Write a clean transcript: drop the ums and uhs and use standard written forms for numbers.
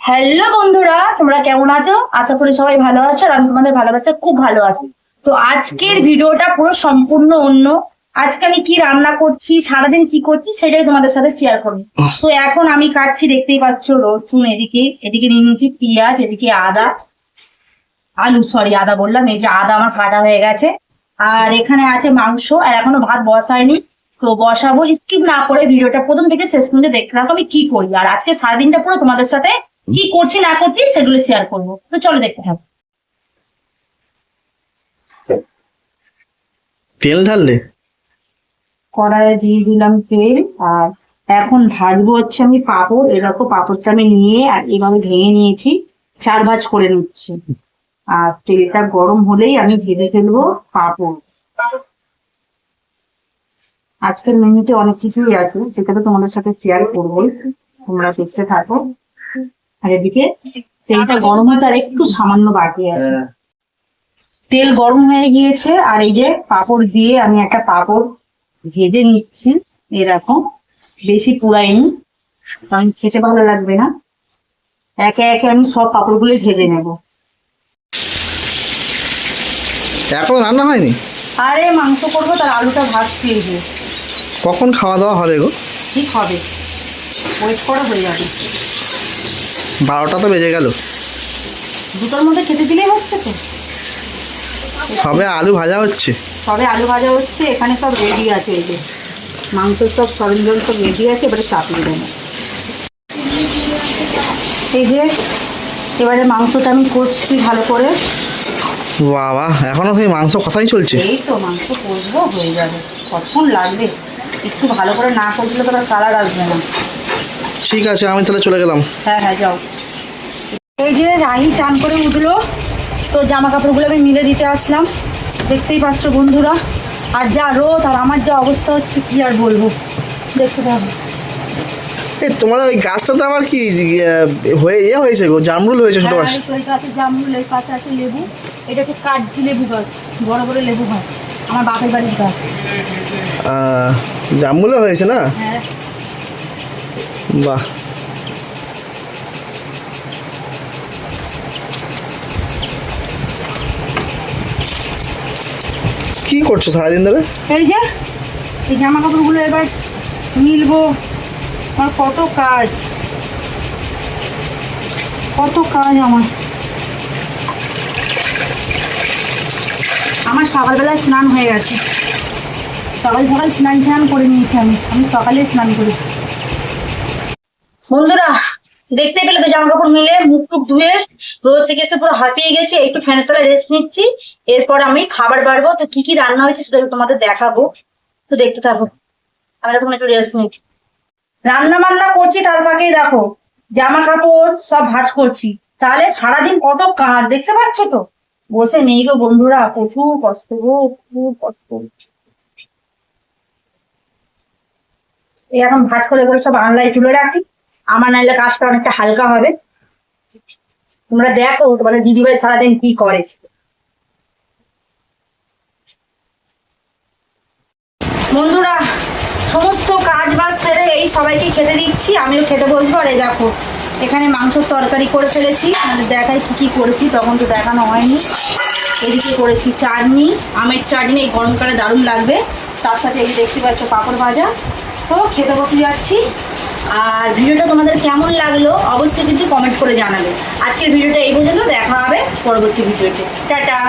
Hello বন্ধুরা, তোমরা কেমন আছো? আশা করি সবাই ভালো আছো আর আমি তোমাদের ভালোবাসা খুব ভালো আছি। তো আজকের ভিডিওটা পুরো সম্পূর্ণ অন্য। আজকে আমি কি রান্না করছি, সারাদিন কি করছি সেটাই তোমাদের সাথে শেয়ার করবো। তো এখন আমি কাটছি, দেখতেই পাচ্ছ রসুন, এদিকে এদিকে নিয়ে নিয়েছি পেঁয়াজ, এদিকে আদা, আদা বললাম, এই যে আদা আমার কাটা হয়ে গেছে। আর এখানে আছে মাংস, আর এখনো ভাত বসায়নি, তো বসাবো। স্কিপ না করে ভিডিওটা প্রথম থেকে শেষ পর্যন্ত দেখতে থাকো আমি কি করি, আর আজকে সারাদিনটা পুরো তোমাদের সাথে কি করছি না করছি সেগুলো শেয়ার করবো। তো চলো দেখতে থাকো। তেল ঢাললে? কড়াইয়ে দিয়ে দিলাম তেল, আর এখন ভাজবো হচ্ছে আমি পাঁপড়। এরকম পাঁপড়টা আমি নিয়ে আর এভাবে ভেঙে নিয়েছি, চার ভাঁজ করে নিচ্ছি। আর তেলটা গরম হলেই আমি ভেজে ফেলবো পাঁপড়। আজকের মেনুতে অনেক কিছুই আছে, সেটা তো তোমাদের সাথে শেয়ার করবোই, তোমরা দেখতে থাকো। আর এদিকে তেলটা গরম হচ্ছে, আর একটু সামান্য বাকি আছে। তেল গরম হয়ে গিয়েছে, আর এই যে পাঁপড় দিয়ে আমি একটা পাঁপড় ভেজে নিচ্ছি। এরকম বেশি পুরাইনি, কারণ খেতে ভালো লাগবে না। একে একে আমি সব পাঁপড়গুলো ভেজে নেব। এখন রান্না হয়নি? আরে মাংস করবো, তার আলুটা ভাজছি। এই যে কখন খাওয়া দাওয়া হবে গো? ঠিক হবে, ওয়েট করা হয়ে যাবে। 12টা তো বেজে গেল। দুটোর মধ্যে খেতে দিলেই হচ্ছে তো। সবে আলু ভাজা হচ্ছে। সবে আলু ভাজা হচ্ছে, এখানে সব রেডি আছে। এই যে মাংসের সব সরঞ্জাম সব রেডি আছে, এবারে চাপিয়ে দেবো। এই যে এবারে মাংসটা আমি কষছি ভালো করে। বাবা, এখনো সেই মাংস কষাই চলছে? এই তো মাংস কষবো, হয়ে যাবে। কতক্ষণ লাগবে, একটু ভালো করে না কষলে তো আর কালার আসবে না। ঠিক আছে, আমি তাহলে চলে গেলাম। হ্যাঁ হ্যাঁ, যাও। এই যে রাহি চান করে উঠলো, তো জামা কাপড়গুলো আমি মিলে দিতে আসলাম। দেখতেই পাচ্ছ বন্ধুরা, আর যা রোদ, আর আমার যা অবস্থা হচ্ছে কি আর বলবো, দেখতে থাকো। এই তোমাদের ওই গাছটাতে আবার কি হয়েছে গো? জামরুল হয়েছে ছোট গাছ? ওই গাছে জামরুল, এই পাশে আছে লেবু। এটা হচ্ছে কাগজি লেবু গাছ, বড় বড় লেবু হয়, আমার বাপের বাড়ির গাছ। জামরুলও হয়েছে না? হ্যাঁ। বাহ। কি করছো সারাদিন ধরে? এই যে এই জামা কাপড়গুলো এবার মিলবো। আমার কত কাজ, কত কাজ আমার সকালবেলায় স্নান হয়ে গেছে। সকাল সকাল স্নান করে নিয়েছি আমি সকালে স্নান করি। বন্ধুরা দেখতে পেলে তো, জামা কাপড় মিলে মুখ টুক ধুয়ে রোদ থেকে এসে পুরো হাঁপিয়ে গেছে, একটু ফ্যানের তলায় রেস্ট নিচ্ছি। এরপর আমি খাবার বাড়বো, তো কি কি রান্না হয়েছে সেটা তোমাদের দেখাবো, তো দেখতে থাকো। আমি তখন একটু রেস্ট নিই। রান্না বান্না করছি, তার ফাঁকেই দেখো জামা কাপড় সব ভাঁজ করছি। তাহলে সারাদিন কত কাজ দেখতে পাচ্ছ তো। বসে নেই গো বন্ধুরা, প্রচুর কষ্ট গো, খুব কষ্ট। এই এখন ভাঁজ করে করে সব আনলাই তুলে রাখি, আমার নাইলে কাজটা অনেকটা হালকা হবে। তোমরা দেখো তোমাদের দিদিভাই সারাদিন কি করে। বন্ধুরা সমস্ত কাজ বাজ সেরে এই সবাইকে খেতে দিচ্ছি, আমিও খেতে বসবো। আর এই দেখো এখানে মাংসর তরকারি করে ফেলেছি, মানে দেখাই কি কি করেছি, তখন তো দেখানো হয়নি। এদিকে করেছি চাটনি, আমের চাটনি, এই গরমকালে দারুণ লাগবে। তার সাথে এই দেখতে পাচ্ছ পাঁপড় ভাজা। তো খেতে বসে যাচ্ছি। আর ভিডিওটা তোমাদের কেমন লাগলো অবশ্যই কিন্তু কমেন্ট করে জানাবে। আজকের ভিডিওটা এই পর্যন্ত, দেখা হবে পরবর্তী ভিডিওতে। টাটা।